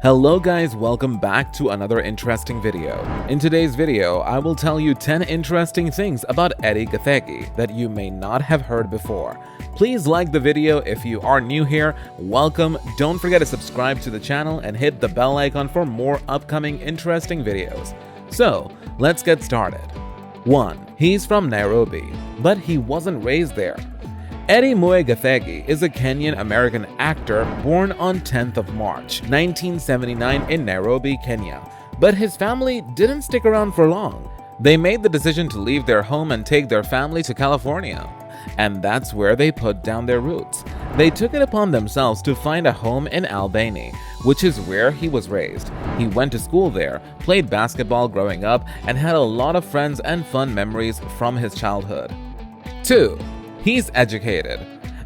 Hello guys, welcome back to another interesting video. In today's video, I will tell you 10 interesting things about Edi Gathegi that you may not have heard before. Please like the video if you are new here. Welcome, don't forget to subscribe to the channel and hit the bell icon for more upcoming interesting videos. So, let's get started. 1. He's from Nairobi, but he wasn't raised there. Edi Gathegi is a Kenyan American actor born on 10th of March, 1979 in Nairobi, Kenya. But his family didn't stick around for long. They made the decision to leave their home and take their family to California. And that's where they put down their roots. They took it upon themselves to find a home in Albany, which is where he was raised. He went to school there, played basketball growing up, and had a lot of friends and fun memories from his childhood. 2. He's educated.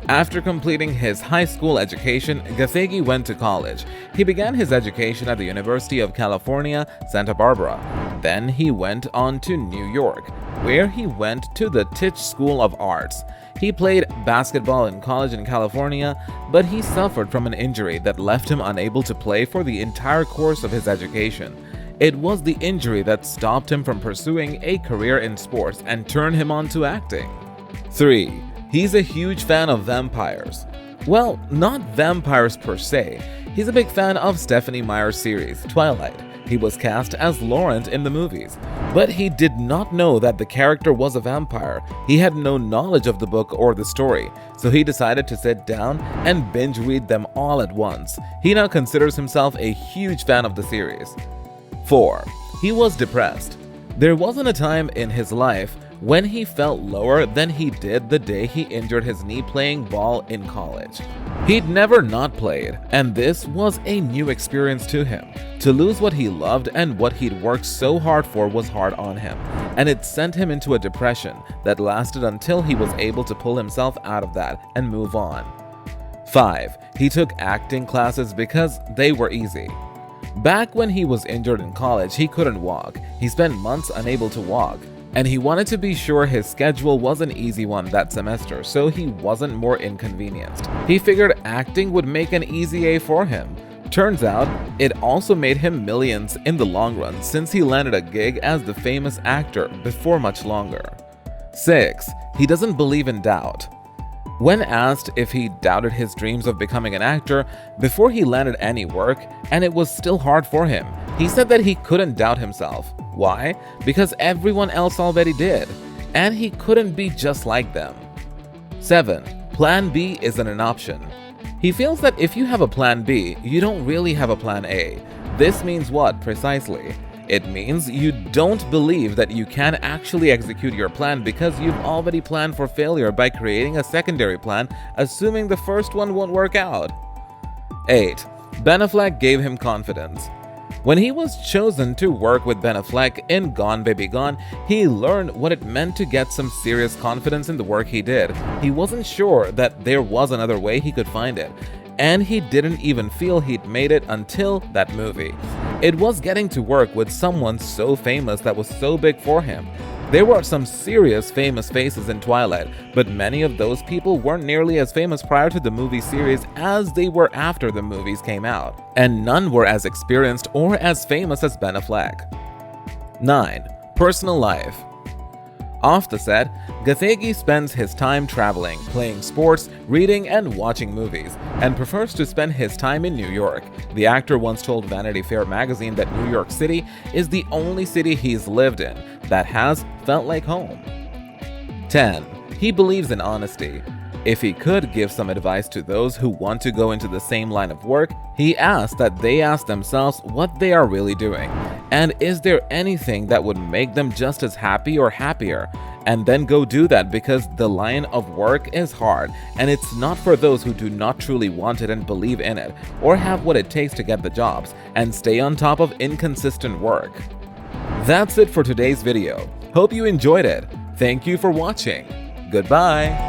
After completing his high school education, Gathegi went to college. He began his education at the University of California, Santa Barbara. Then he went on to New York, where he went to the Tisch School of Arts. He played basketball in college in California, but he suffered from an injury that left him unable to play for the entire course of his education. It was the injury that stopped him from pursuing a career in sports and turned him on to acting. 3. He's a huge fan of vampires. Well, not vampires per se. He's a big fan of Stephenie Meyer's series, Twilight. He was cast as Laurent in the movies, but he did not know that the character was a vampire. He had no knowledge of the book or the story, so he decided to sit down and binge read them all at once. He now considers himself a huge fan of the series. 4. He was depressed. There wasn't a time in his life when he felt lower than he did the day he injured his knee playing ball in college. He'd never not played, and this was a new experience to him. To lose what he loved and what he'd worked so hard for was hard on him, and it sent him into a depression that lasted until he was able to pull himself out of that and move on. 5. He took acting classes because they were easy. Back when he was injured in college, he couldn't walk. He spent months unable to walk. And he wanted to be sure his schedule was an easy one that semester, so he wasn't more inconvenienced. He figured acting would make an easy A for him. Turns out, it also made him millions in the long run since he landed a gig as the famous actor before much longer. 6. He doesn't believe in doubt. When asked if he doubted his dreams of becoming an actor before he landed any work, and it was still hard for him, he said that he couldn't doubt himself. Why? Because everyone else already did, and he couldn't be just like them. 7. Plan B isn't an option. He feels that if you have a plan B, you don't really have a plan A. This means what precisely? It means you don't believe that you can actually execute your plan because you've already planned for failure by creating a secondary plan, assuming the first one won't work out. 8. Ben Affleck gave him confidence. When he was chosen to work with Ben Affleck in Gone Baby Gone, he learned what it meant to get some serious confidence in the work he did. He wasn't sure that there was another way he could find it, and he didn't even feel he'd made it until that movie. It was getting to work with someone so famous that was so big for him. There were some serious famous faces in Twilight, but many of those people weren't nearly as famous prior to the movie series as they were after the movies came out, and none were as experienced or as famous as Ben Affleck. 9. Personal life. Off the set, Gathegi spends his time traveling, playing sports, reading, and watching movies, and prefers to spend his time in New York. The actor once told Vanity Fair magazine that New York City is the only city he's lived in that has felt like home. 10. He believes in honesty. If he could give some advice to those who want to go into the same line of work, he asked that they ask themselves what they are really doing, and is there anything that would make them just as happy or happier, and then go do that because the line of work is hard, and it's not for those who do not truly want it and believe in it, or have what it takes to get the jobs, and stay on top of inconsistent work. That's it for today's video. Hope you enjoyed it. Thank you for watching. Goodbye.